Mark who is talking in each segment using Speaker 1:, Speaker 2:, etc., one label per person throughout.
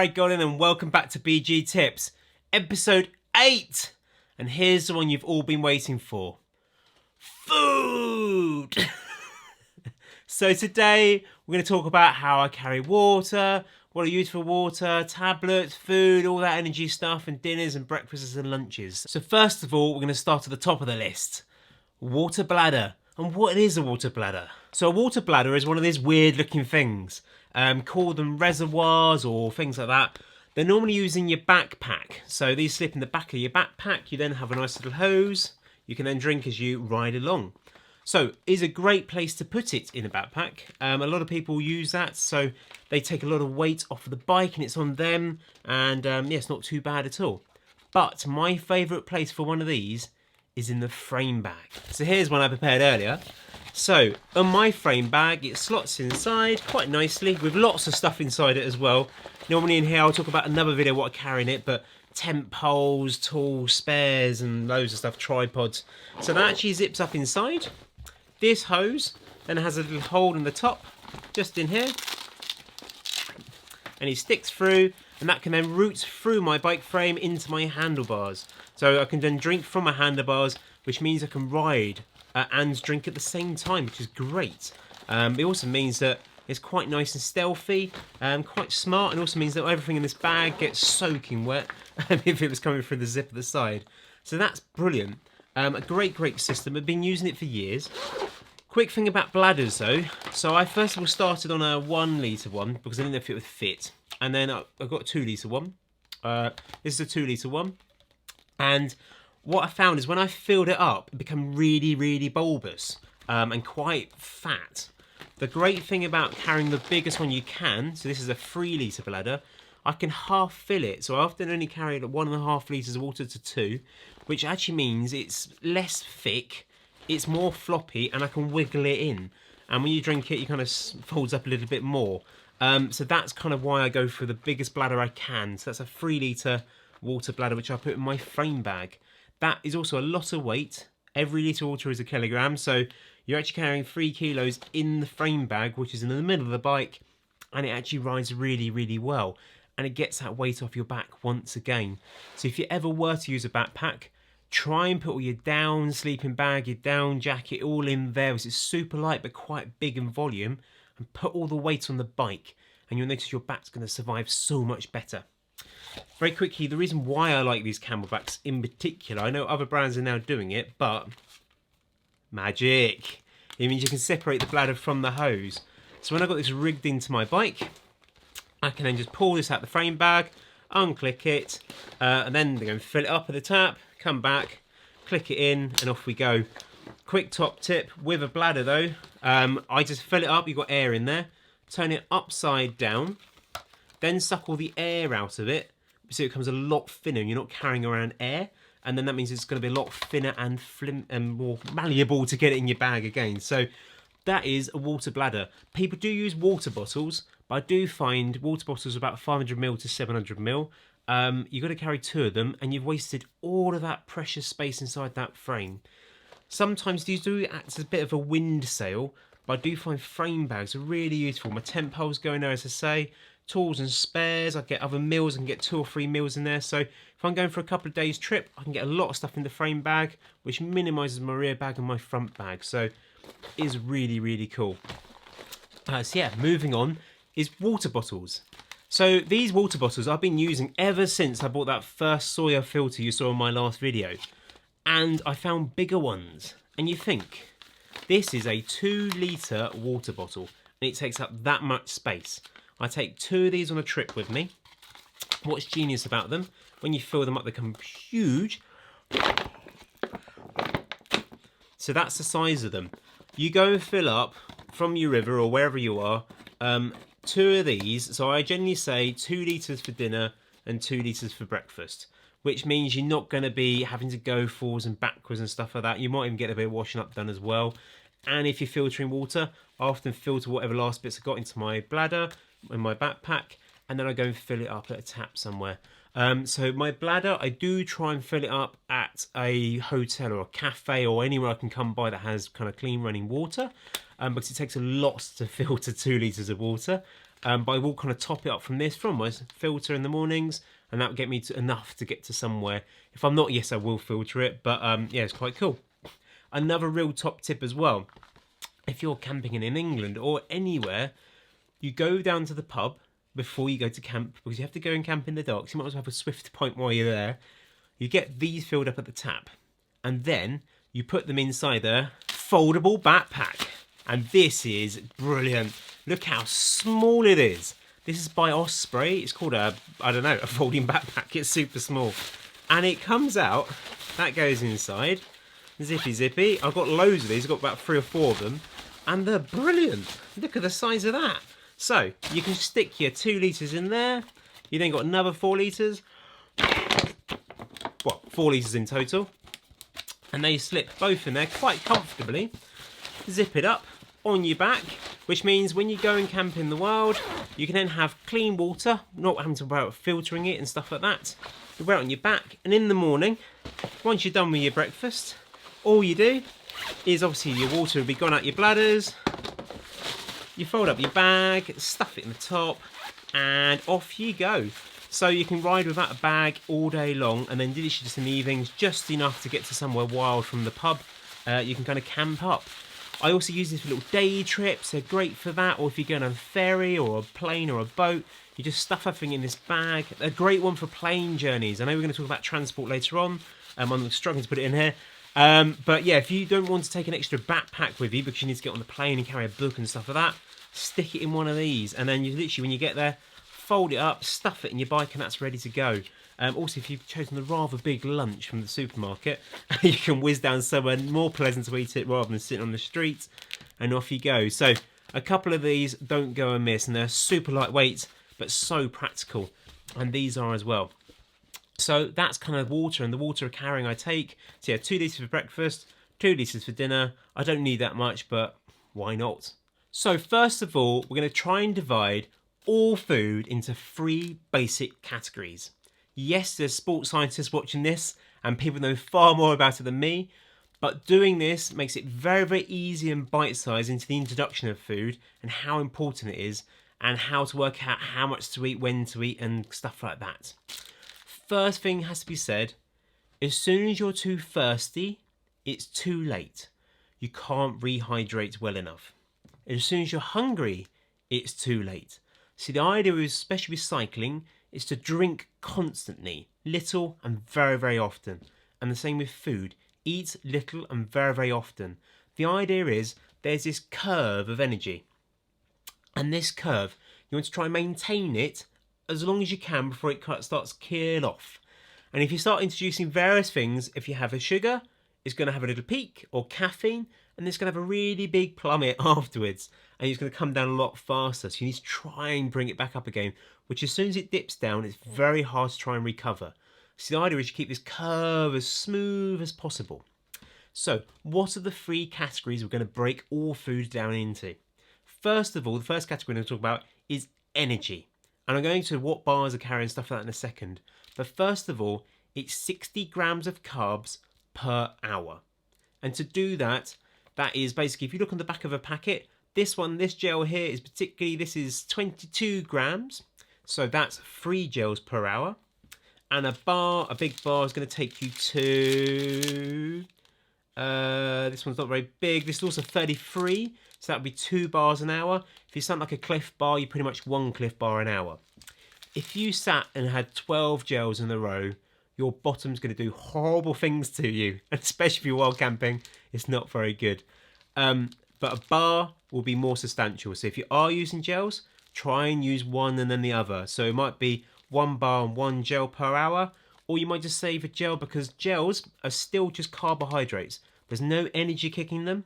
Speaker 1: Hi Godin and welcome back to BG Tips, episode 8. And here's the one you've all been waiting for. Food! So today we're going to talk about how I carry water, what I use for water, tablets, food, all that energy stuff, and dinners and breakfasts and lunches. So first of all, we're going to start at the top of the list. Water bladder. And what is a water bladder? So a water bladder is one of these weird looking things. Call them reservoirs or things like that. They're normally used in your backpack. So these slip in the back of your backpack. You then have a nice little hose. You can then drink as you ride along. So it's a great place to put it in a backpack. A lot of people use that. So they take a lot of weight off of the bike and it's on them. And yeah, it's not too bad at all. But my favourite place for one of these is in the frame bag. So here's one I prepared earlier. So on my frame bag, it slots inside quite nicely with lots of stuff inside it as well. Normally in here I'll talk about another video what I carry in it, but tent poles, tools, spares and loads of stuff, tripods. So that actually zips up inside. This hose then has a little hole in the top, just in here. And it sticks through, and that can then route through my bike frame into my handlebars. So I can then drink from my handlebars, which means I can ride and drink at the same time, which is great. It also means that it's quite nice and stealthy, quite smart, and also means that everything in this bag gets soaking wet if it was coming through the zip at the side. So that's brilliant. A great system. I've been using it for years. Quick thing about bladders though. So I first of all started on a 1 litre one because I didn't know if it would fit. And then I got a 2 litre one. This is a 2 litre one. And what I found is when I filled it up, it became really bulbous and quite fat. The great thing about carrying the biggest one you can, so this is a 3 litre bladder, I can half fill it. So I often only carry 1.5 litres of water to 2, which actually means it's less thick, it's more floppy, and I can wiggle it in. And when you drink it, it kind of folds up a little bit more. So that's kind of why I go for the biggest bladder I can. So that's a 3 litre water bladder, which I put in my frame bag. That is also a lot of weight. Every litre of water is a kilogram, so you're actually carrying 3 kilos in the frame bag, which is in the middle of the bike, and it actually rides really well. And it gets that weight off your back once again. So if you ever were to use a backpack, try and put all your down sleeping bag, your down jacket, all in there, because it's super light but quite big in volume, and put all the weight on the bike, and you'll notice your back's going to survive so much better. Very quickly, the reason why I like these camelbacks in particular, I know other brands are now doing it, but magic. It means you can separate the bladder from the hose. So when I got this rigged into my bike, I can then just pull this out the frame bag, unclick it, and then go and fill it up at the tap, come back, click it in, and off we go. Quick top tip with a bladder though, I just fill it up, you've got air in there, turn it upside down, then suck all the air out of it, so it becomes a lot thinner, you're not carrying around air, and then that means it's going to be a lot thinner and more malleable to get it in your bag again. So that is a water bladder. People do use water bottles, but I do find water bottles are about 500ml to 700ml. You've got to carry 2 of them, and you've wasted all of that precious space inside that frame. Sometimes these do act as a bit of a wind sail, but I do find frame bags are really useful. My tent poles go in there, as I say. Tools and spares, I get other meals, I can get 2 or 3 meals in there. So if I'm going for a couple of days trip, I can get a lot of stuff in the frame bag, which minimises my rear bag and my front bag. So it is really cool. So yeah, moving on is water bottles. So these water bottles I've been using ever since I bought that first Soya filter you saw in my last video. And I found bigger ones. And you think, this is a 2 litre water bottle and it takes up that much space. I take 2 of these on a trip with me. What's genius about them, when you fill them up, they become huge. So that's the size of them. You go and fill up from your river or wherever you are, 2 of these. So I generally say 2 litres for dinner and 2 litres for breakfast, which means you're not going to be having to go forwards and backwards and stuff like that. You might even get a bit of washing up done as well. And if you're filtering water, I often filter whatever last bits I got into my bladder, in my backpack, and then I go and fill it up at a tap somewhere. So my bladder, I do try and fill it up at a hotel or a cafe or anywhere I can come by that has kind of clean running water, because it takes a lot to filter 2 litres of water. But I will kind of top it up from this, from my filter in the mornings, and that will get me enough to get to somewhere. If I'm not, yes, I will filter it, but yeah, it's quite cool. Another real top tip as well, if you're camping in England or anywhere, you go down to the pub before you go to camp, because you have to go and camp in the dark, so you might as well have a swift pint while you're there. You get these filled up at the tap, and then you put them inside a foldable backpack. And this is brilliant. Look how small it is. This is by Osprey. It's called a folding backpack. It's super small. And it comes out, that goes inside. Zippy zippy. I've got loads of these. I've got about 3 or 4 of them. And they're brilliant. Look at the size of that. So, you can stick your 2 litres in there. You then got another 4 litres. Well, 4 litres in total. And they slip both in there quite comfortably. Zip it up on your back, which means when you go and camp in the wild, you can then have clean water, not having to worry about filtering it and stuff like that. You wear it on your back, and in the morning, once you're done with your breakfast, all you do is, obviously your water will be gone out your bladders, you fold up your bag, stuff it in the top, and off you go. So you can ride without a bag all day long, and then literally just in the evenings, just enough to get to somewhere wild from the pub. You can kind of camp up. I also use this for little day trips. They're great for that, or if you're going on a ferry or a plane or a boat, you just stuff everything in this bag. A great one for plane journeys. I know we're going to talk about transport later on. I'm struggling to put it in here. But yeah, if you don't want to take an extra backpack with you because you need to get on the plane and carry a book and stuff like that, stick it in one of these, and then you literally, when you get there, fold it up, stuff it in your bike, and that's ready to go. Also, if you've chosen a rather big lunch from the supermarket, you can whiz down somewhere more pleasant to eat it rather than sitting on the street, and off you go. So a couple of these don't go amiss, and they're super lightweight but so practical, and these are as well. So that's kind of water, and the water carrying I take. So yeah, 2 litres for breakfast, 2 litres for dinner. I don't need that much, but why not? So first of all, we're going to try and divide all food into 3 basic categories. Yes, there's sports scientists watching this, and people know far more about it than me, but doing this makes it very, very easy and bite-sized into the introduction of food and how important it is, and how to work out how much to eat, when to eat, and stuff like that. First thing has to be said, as soon as you're too thirsty, it's too late. You can't rehydrate well enough. As soon as you're hungry, it's too late. See, the idea is, especially with cycling, is to drink constantly, little and very, very often. And the same with food. Eat little and very, very often. The idea is there's this curve of energy. And this curve, you want to try and maintain it as long as you can before it starts to kill off. And if you start introducing various things, if you have a sugar, it's going to have a little peak, or caffeine, and it's going to have a really big plummet afterwards, and it's going to come down a lot faster. So you need to try and bring it back up again, which as soon as it dips down, it's very hard to try and recover. So the idea is you keep this curve as smooth as possible. So what are the 3 categories we're going to break all food down into? First of all, the first category we're going to talk about is energy. And I'm going to what bars are carrying, stuff like that in a second. But first of all, it's 60 grams of carbs per hour. And to do that, that is basically, if you look on the back of a packet, this gel here is this is 22 grams. So that's 3 gels per hour. And a big bar is going to take you to, this one's not very big. This is also 33. So that would be 2 bars an hour. If you something like a Cliff Bar, you're pretty much 1 Cliff Bar an hour. If you sat and had 12 gels in a row, your bottom's going to do horrible things to you. And especially if you're wild camping, it's not very good. But a bar will be more substantial. So if you are using gels, try and use one and then the other. So it might be 1 bar and 1 gel per hour, or you might just save a gel, because gels are still just carbohydrates. There's no energy kicking them,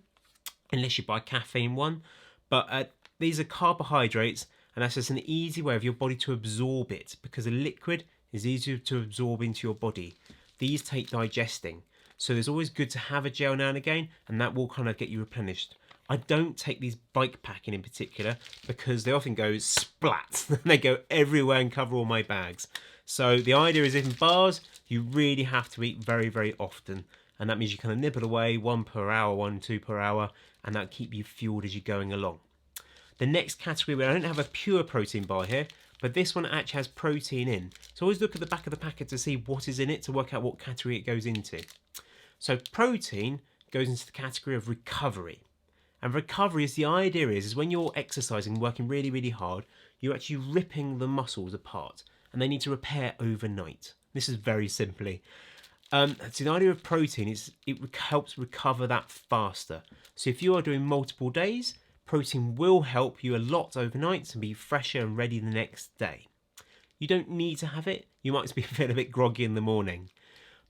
Speaker 1: unless you buy caffeine one. But these are carbohydrates, and that's just an easy way of your body to absorb it, because a liquid is easier to absorb into your body. These take digesting. So it's always good to have a gel now and again, and that will kind of get you replenished. I don't take these Bikepacking in particular because they often go splat. They go everywhere and cover all my bags. So the idea is, in bars, you really have to eat very, very often. And that means you kind of nibble away 1 per hour, 1, 2 per hour, and that'll keep you fueled as you're going along. The next category, where I don't have a pure protein bar here, but this one actually has protein in. So always look at the back of the packet to see what is in it to work out what category it goes into. So protein goes into the category of recovery. And recovery is the idea is when you're exercising, working really, really hard, you're actually ripping the muscles apart and they need to repair overnight. This is very simply. So the idea of protein is it helps recover that faster. So if you are doing multiple days, protein will help you a lot overnight to be fresher and ready the next day. You don't need to have it. You might be feeling a bit groggy in the morning.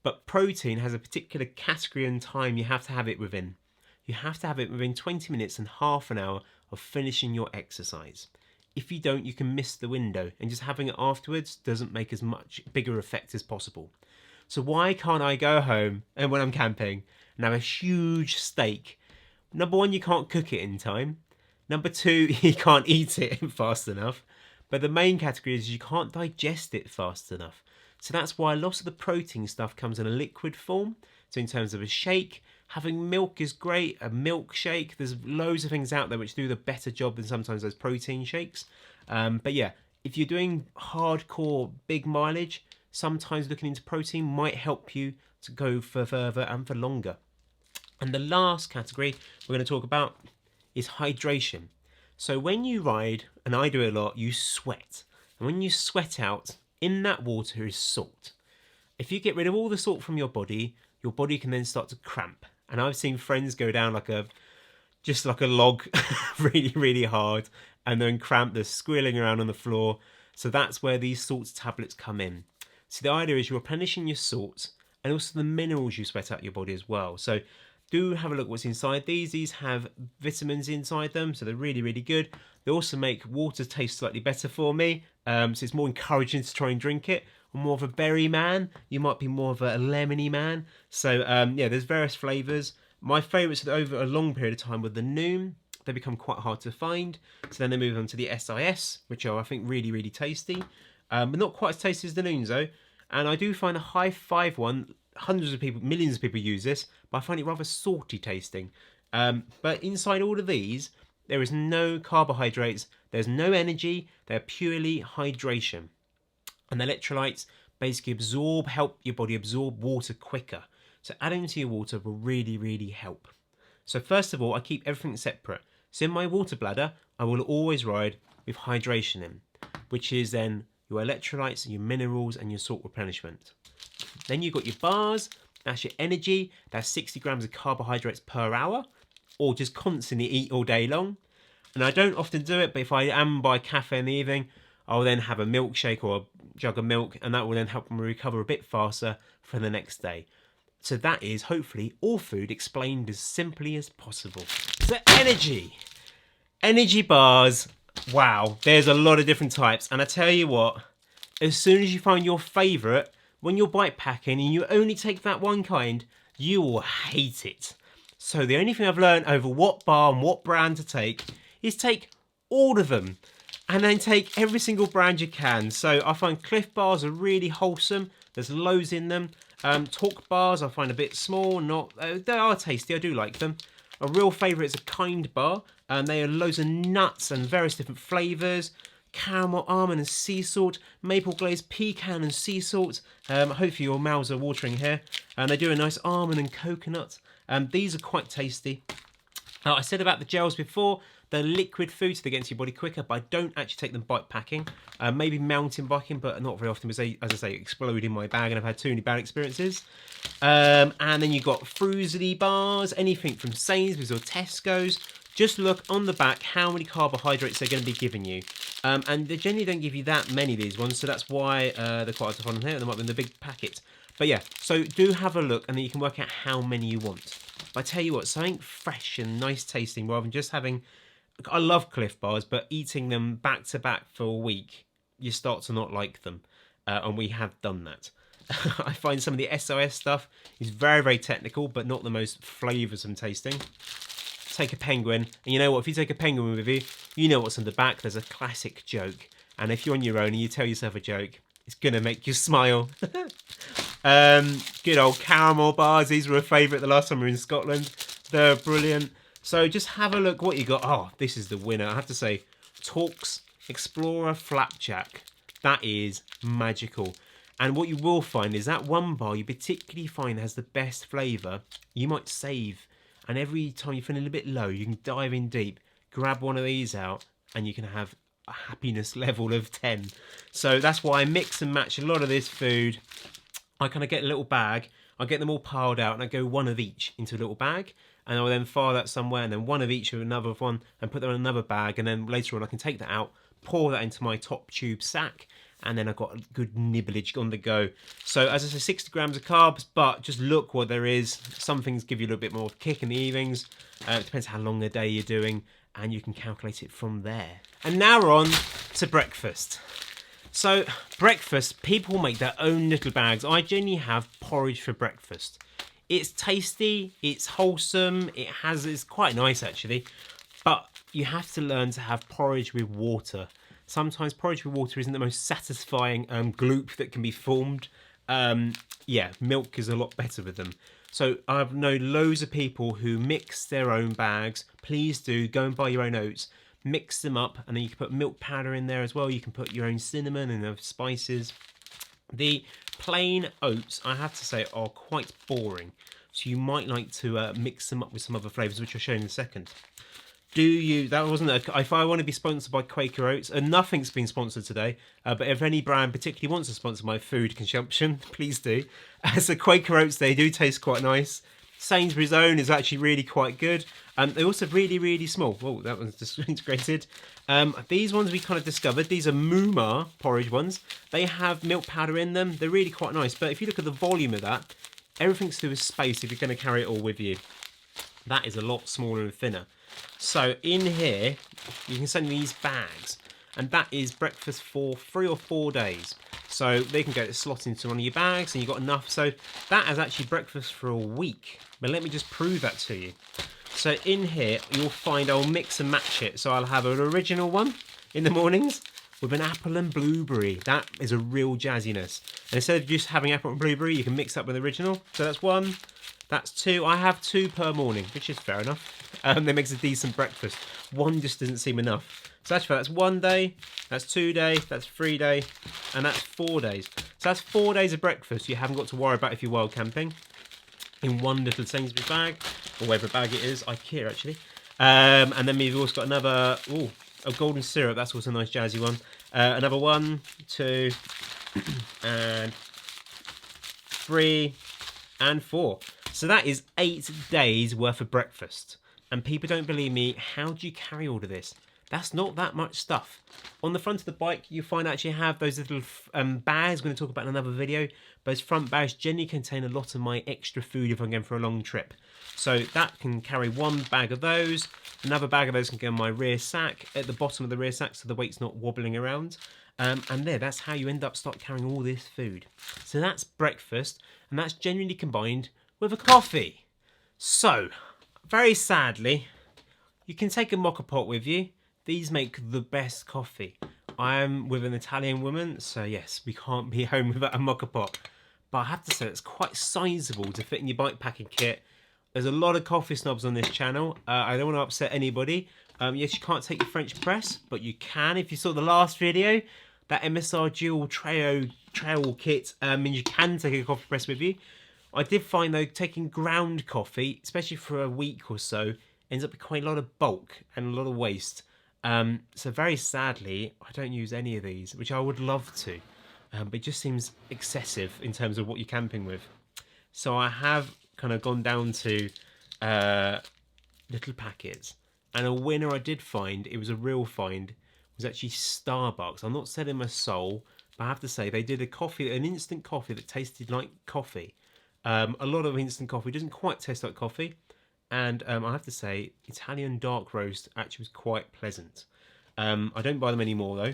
Speaker 1: But protein has a particular category and time you have to have it within. You have to have it within 20 minutes and half an hour of finishing your exercise. If you don't, you can miss the window, and just having it afterwards doesn't make as much bigger effect as possible. So why can't I go home and when I'm camping and have a huge steak? Number one, you can't cook it in time. Number two, you can't eat it fast enough. But the main category is you can't digest it fast enough. So that's why lots of the protein stuff comes in a liquid form. So in terms of a shake, having milk is great, a milkshake. There's loads of things out there which do the better job than sometimes those protein shakes. But yeah, if you're doing hardcore big mileage, sometimes looking into protein might help you to go for further and for longer. And the last category we're going to talk about is hydration. So when you ride, and I do it a lot, you sweat. And when you sweat out, in that water is salt. If you get rid of all the salt from your body can then start to cramp. And I've seen friends go down just like a log really, really hard and then cramp. They're squealing around on the floor. So that's where these salts tablets come in. So the idea is you're replenishing your salts and also the minerals you sweat out your body as well. So do have a look what's inside these. These have vitamins inside them, so they're really, really good. They also make water taste slightly better for me, so it's more encouraging to try and drink it. I'm more of a berry man. You might be more of a lemony man. So yeah, there's various flavours. My favourites over a long period of time were the Noom. They become quite hard to find. So then they move on to the SIS, which are, I think, really, really tasty. But not quite as tasty as the Nooms, though. And I do find a High Five one, hundreds of people, millions of people use this, but I find it rather salty tasting. But inside all of these, there is no carbohydrates, there's no energy, they're purely hydration. And the electrolytes basically help your body absorb water quicker. So adding to your water will really, really help. So first of all, I keep everything separate. So in my water bladder, I will always ride with hydration in, which is then your electrolytes, your minerals, and your salt replenishment. Then you've got your bars, that's your energy, that's 60 grams of carbohydrates per hour, or just constantly eat all day long. And I don't often do it, but if I am by a cafe in the evening, I'll then have a milkshake or a jug of milk, and that will then help me recover a bit faster for the next day. So that is, hopefully, all food explained as simply as possible. So energy bars, wow, there's a lot of different types. And I tell you what, as soon as you find your favourite, when you're bike packing and you only take that one kind, you will hate it. So the only thing I've learned over what bar and what brand to take is take all of them and then take every single brand you can. So I find Cliff bars are really wholesome. There's loads in them. Talk bars I find a bit small. They are tasty. I do like them. A real favourite is a Kind bar. They are loads of nuts and various different flavours. Caramel, almond and sea salt, maple glaze, pecan and sea salt. Hopefully your mouths are watering here. And they do a nice almond and coconut. These are quite tasty. I said about the gels before, they're liquid food, so they get into your body quicker, but I don't actually take them bike packing. Maybe mountain biking, but not very often because they, as I say, explode in my bag and I've had too many bad experiences. And then you've got Fruity bars, anything from Sainsbury's or Tesco's. Just look on the back how many carbohydrates they're going to be giving you. And they generally don't give you that many of these ones, so that's why they're quite hard to find on here. They might be in the big packet. But yeah, so do have a look and then you can work out how many you want. But I tell you what, something fresh and nice tasting rather than just having... I love Cliff bars, but eating them back to back for a week, you start to not like them. And we have done that. I find some of the SOS stuff is very, very technical, but not the most flavoursome tasting. Take a penguin, and you know what, if you take a penguin with you, you know what's on the back. There's a classic joke. And if you're on your own and you tell yourself a joke, it's going to make you smile. Good old caramel bars. These were a favourite the last time we were in Scotland. They're brilliant. So just have a look what you got. Oh, this is the winner. I have to say, Torx Explorer Flapjack. That is magical. And what you will find is that one bar you particularly find has the best flavour. You might save, and every time you're feeling a bit low, you can dive in deep, grab one of these out, and you can have a happiness level of 10. So that's why I mix and match a lot of this food. I kind of get a little bag, I get them all piled out, and I go one of each into a little bag, and I'll then file that somewhere, and then one of each of another one, and put them in another bag, and then later on I can take that out, pour that into my top tube sack, and then I've got a good nibblage on the go. So as I say, 60 grams of carbs, but just look what there is. Some things give you a little bit more kick in the evenings. It depends how long a day you're doing, and you can calculate it from there. And now we're on to breakfast. So breakfast, people make their own little bags. I generally have porridge for breakfast. It's tasty, it's wholesome, it's quite nice actually, but you have to learn to have porridge with water. Sometimes porridge with water isn't the most satisfying gloop that can be formed. Yeah, milk is a lot better with them. So I've known loads of people who mix their own bags. Please do, go and buy your own oats. Mix them up, and then you can put milk powder in there as well. You can put your own cinnamon and spices. The plain oats, I have to say, are quite boring. So you might like to mix them up with some other flavours, which I'll show you in a second. That wasn't if I want to be sponsored by Quaker Oats, and nothing's been sponsored today, but if any brand particularly wants to sponsor my food consumption, please do. So Quaker Oats, they do taste quite nice. Sainsbury's own is actually really quite good. They're also really, really small. Oh, that one's disintegrated. These ones we kind of discovered. These are Mooma porridge ones. They have milk powder in them. They're really quite nice. But if you look at the volume of that, everything's to do with space if you're going to carry it all with you. That is a lot smaller and thinner. So in here, you can send these bags. And that is breakfast for 3 or 4 days. So they can go to slot into one of your bags and you've got enough. So that is actually breakfast for a week. But let me just prove that to you. So in here, you'll find I'll mix and match it. So I'll have an original one in the mornings with an apple and blueberry. That is a real jazziness. And instead of just having apple and blueberry, you can mix up with the original. So that's 1, that's 2. I have 2 per morning, which is fair enough. That makes a decent breakfast. 1 just doesn't seem enough. So that's 1 day, that's 2 days, that's 3 days, and that's 4 days. So that's 4 days of breakfast you haven't got to worry about if you're wild camping. In one little Sainsbury's bag, or whatever bag it is, IKEA actually. And then we've also got another, a golden syrup, that's also a nice jazzy one. Another 1, 2, and 3, and 4. So that is 8 days worth of breakfast. And people don't believe me, how do you carry all of this? That's not that much stuff. On the front of the bike, you find I actually have those little bags. I'm going to talk about in another video. Those front bags generally contain a lot of my extra food if I'm going for a long trip. So that can carry 1 bag of those. Another bag of those can go in my rear sack at the bottom of the rear sack so the weight's not wobbling around. And that's how you end up start carrying all this food. So that's breakfast, and that's generally combined with a coffee. So, very sadly, you can take a mocha pot with you. These make the best coffee. I am with an Italian woman, so yes, we can't be home without a mocha pot. But I have to say, it's quite sizable to fit in your bikepacking kit. There's a lot of coffee snobs on this channel. I don't want to upset anybody. Yes, you can't take your French press, but you can. If you saw the last video, that MSR Dual Trail kit means you can take a coffee press with you. I did find, though, taking ground coffee, especially for a week or so, ends up with quite a lot of bulk and a lot of waste. So very sadly, I don't use any of these, which I would love to. But it just seems excessive in terms of what you're camping with. So I have kind of gone down to little packets. And a winner I did find, it was a real find, was actually Starbucks. I'm not selling my soul, but I have to say, they did an instant coffee that tasted like coffee. A lot of instant coffee doesn't quite taste like coffee. And I have to say, Italian dark roast actually was quite pleasant. I don't buy them anymore though.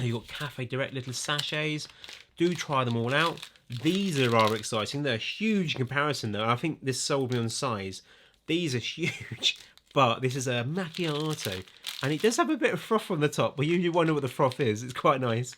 Speaker 1: You've got Cafe Direct little sachets. Do try them all out. These are exciting. They're huge in comparison though. I think this sold me on size. These are huge. But this is a macchiato. And it does have a bit of froth on the top. But you usually wonder what the froth is. It's quite nice.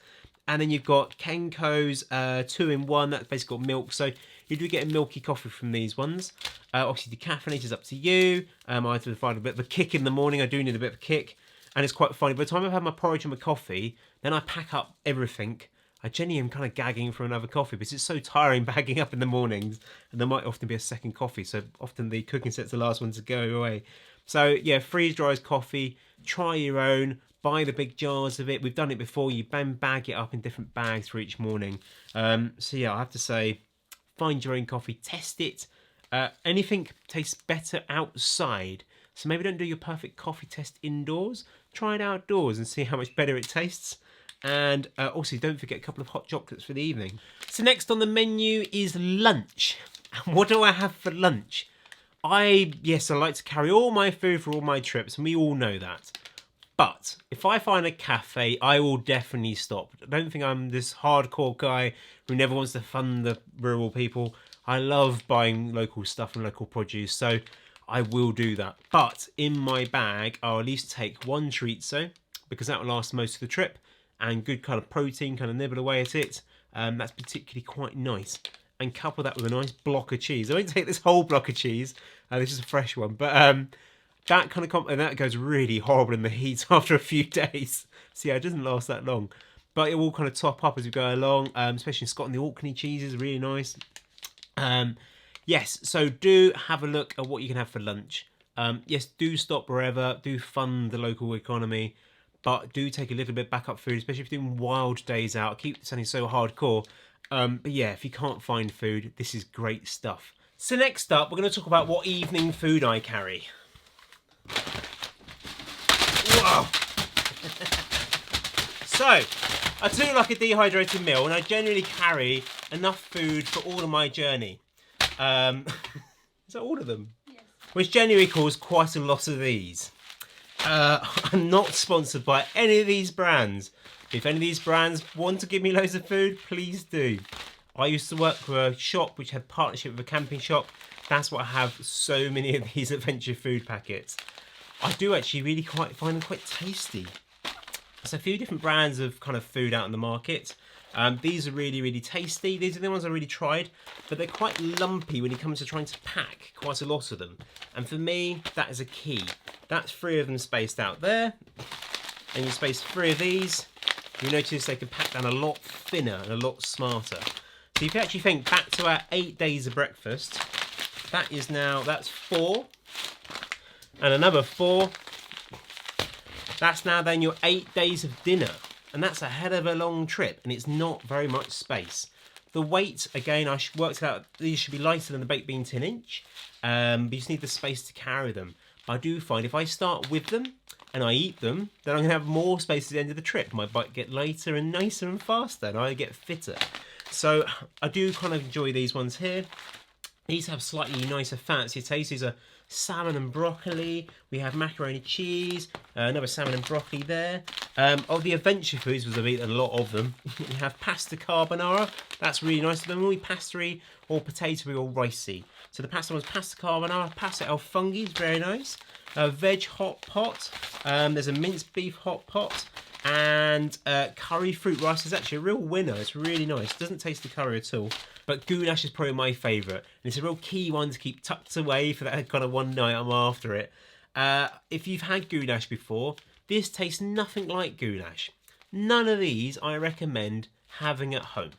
Speaker 1: And then you've got Kenko's 2-in-1. That's basically got milk. So you do get a milky coffee from these ones. Obviously, decaffeinated is up to you. I have to find a bit of a kick in the morning. I do need a bit of a kick. And it's quite funny. By the time I've had my porridge and my coffee, then I pack up everything. I genuinely am kind of gagging for another coffee because it's so tiring bagging up in the mornings. And there might often be a second coffee. So often the cooking set's the last one to go away. So yeah, freeze dries coffee. Try your own. Buy the big jars of it. We've done it before. You then bag it up in different bags for each morning. So yeah, I have to say, find your own coffee. Test it. Anything tastes better outside. So maybe don't do your perfect coffee test indoors. Try it outdoors and see how much better it tastes. And also, don't forget a couple of hot chocolates for the evening. So next on the menu is lunch. And what do I have for lunch? I like to carry all my food for all my trips, and we all know that. But if I find a cafe, I will definitely stop. I don't think I'm this hardcore guy who never wants to fund the rural people. I love buying local stuff and local produce, so I will do that. But in my bag, I'll at least take one chorizo, because that will last most of the trip, and good kind of protein, kind of nibble away at it. That's particularly quite nice. And couple that with a nice block of cheese. I won't take this whole block of cheese. This is a fresh one, but that kind of and that goes really horrible in the heat after a few days. So yeah, it doesn't last that long, but it will kind of top up as we go along. Especially in Scotland, the Orkney cheese is really nice. Yes, so do have a look at what you can have for lunch. Yes, do stop wherever, do fund the local economy, but do take a little bit backup food, especially if you're doing wild days out. Keep sounding so hardcore. But yeah, if you can't find food, this is great stuff. So next up, we're going to talk about what evening food I carry. Whoa! So, I do like a dehydrated meal, and I generally carry enough food for all of my journey. Is that all of them? Yes. Which generally equals quite a lot of these. I'm not sponsored by any of these brands. If any of these brands want to give me loads of food, please do. I used to work for a shop which had partnership with a camping shop. That's why I have so many of these adventure food packets. I do actually really find them quite tasty. There's a few different brands of kind of food out in the market. These are really, really tasty. These are the ones I really tried, but they're quite lumpy when it comes to trying to pack quite a lot of them. And for me, that is a key. That's 3 of them spaced out there. And you space 3 of these. You notice they can pack down a lot thinner and a lot smarter. So if you actually think back to our 8 days of breakfast, that's 4. And another 4. That's now then your 8 days of dinner. And that's a hell of a long trip, and it's not very much space. The weight, again, I worked out, these should be lighter than the baked bean 10-inch, but you just need the space to carry them. I do find if I start with them, and I eat them, then I'm going to have more space at the end of the trip. My bike get lighter and nicer and faster, and I get fitter. So I do kind of enjoy these ones here. These have slightly nicer, fancier taste. These are salmon and broccoli. We have macaroni cheese, another salmon and broccoli there. Of the adventure foods, because I've eaten a lot of them, we have pasta carbonara. That's really nice. They're normally pasta-y or potato-y or ricey. So the pasta one's pasta carbonara. Pasta al funghi is very nice. Veg hot pot. There's a minced beef hot pot. And curry fruit rice is actually a real winner. It's really nice. It doesn't taste the curry at all. But goulash is probably my favourite. And it's a real key one to keep tucked away for that kind of one night I'm after it. If you've had goulash before, this tastes nothing like goulash. None of these I recommend having at home,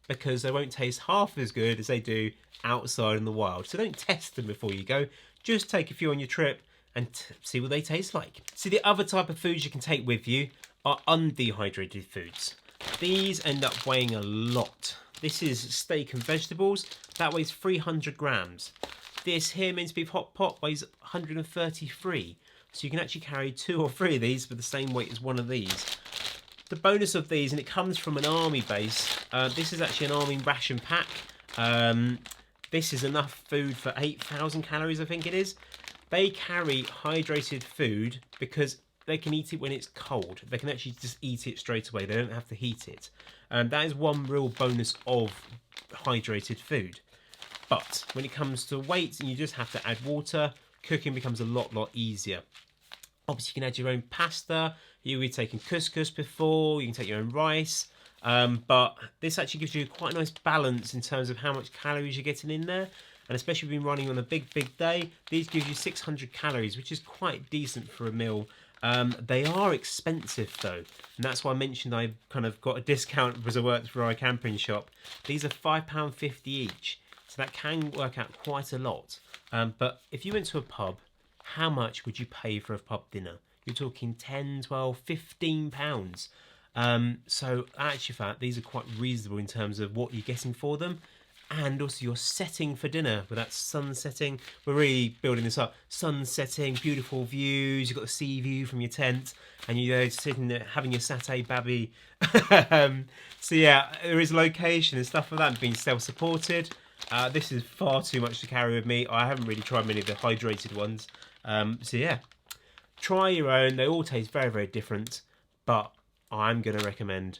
Speaker 1: because they won't taste half as good as they do outside in the wild. So don't test them before you go. Just take a few on your trip and see what they taste like. See, the other type of foods you can take with you are undehydrated foods. These end up weighing a lot. This is steak and vegetables. That weighs 300 grams. This here minced beef hot pot weighs 133. So you can actually carry 2 or 3 of these with the same weight as one of these. The bonus of these, and it comes from an army base, this is actually an army ration pack. This is enough food for 8,000 calories, I think it is. They carry hydrated food because they can eat it when it's cold. They can actually just eat it straight away. They don't have to heat it. That is one real bonus of hydrated food. But when it comes to weight, you just have to add water. Cooking becomes a lot easier. Obviously, you can add your own pasta. You'll be taking couscous before. You can take your own rice. But this actually gives you quite a nice balance in terms of how much calories you're getting in there. And especially if you've been running on a big day, these give you 600 calories, which is quite decent for a meal. They are expensive though, and that's why I mentioned I kind of got a discount because I worked for our camping shop. These are £5.50 each, so that can work out quite a lot. But if you went to a pub, how much would you pay for a pub dinner? You're talking 10, 12, 15 pounds. So actually, fact, these are quite reasonable in terms of what you're getting for them. And also your setting for dinner with that sun setting. We're really building this up. Sun setting, beautiful views. You've got the sea view from your tent, and you're sitting there having your satay babby. So yeah, there is location and stuff like that, being self-supported. This is far too much to carry with me. I haven't really tried many of the hydrated ones. So yeah, try your own. They all taste very, very different, but I'm going to recommend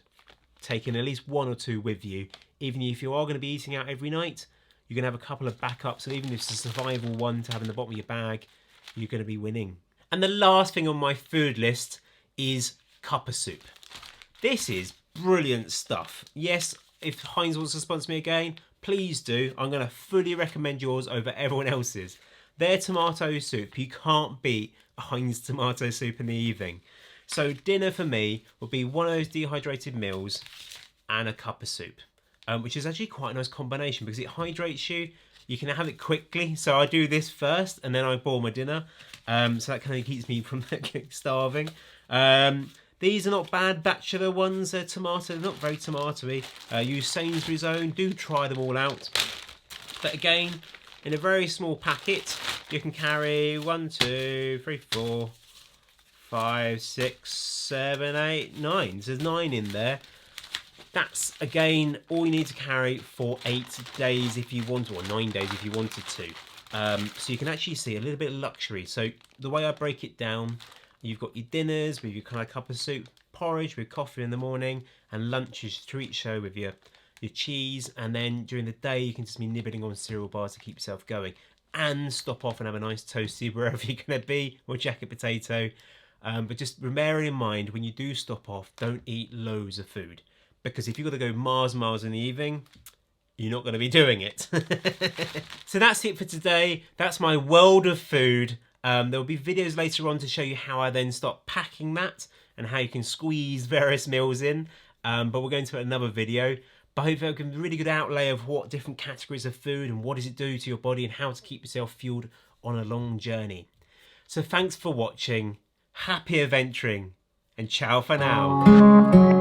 Speaker 1: taking at least one or two with you. Even if you are going to be eating out every night, you're going to have a couple of backups. So even if it's a survival one to have in the bottom of your bag, you're going to be winning. And the last thing on my food list is Cuppa Soup. This is brilliant stuff. Yes, if Heinz wants to sponsor me again, please do. I'm going to fully recommend yours over everyone else's. Their tomato soup, you can't beat a Heinz tomato soup in the evening. So dinner for me would be one of those dehydrated meals and a Cuppa Soup. Which is actually quite a nice combination because it hydrates you. You can have it quickly. So I do this first and then I boil my dinner. So that kind of keeps me from starving. These are not bad bachelor ones. They're tomato, not very tomatoey. Use Sainsbury's own. Do try them all out. But again, in a very small packet, you can carry 1, 2, 3, 4, 5, 6, 7, 8, 9. So there's 9 in there. That's, again, all you need to carry for 8 days if you want, or 9 days if you wanted to. So you can actually see a little bit of luxury. So the way I break it down, you've got your dinners with your kind of Cuppa Soup, porridge with coffee in the morning, and lunches to each show with your cheese. And then during the day, you can just be nibbling on cereal bars to keep yourself going. And stop off and have a nice toasty wherever you're going to be, or jacket potato. But just bearing in mind, when you do stop off, don't eat loads of food. Because if you've got to go miles in the evening, you're not going to be doing it. So that's it for today. That's my world of food. There will be videos later on to show you how I then start packing that and how you can squeeze various meals in. But we're going to another video. But hopefully I'll give a really good outlay of what different categories of food and what does it do to your body and how to keep yourself fueled on a long journey. So thanks for watching. Happy adventuring and ciao for now.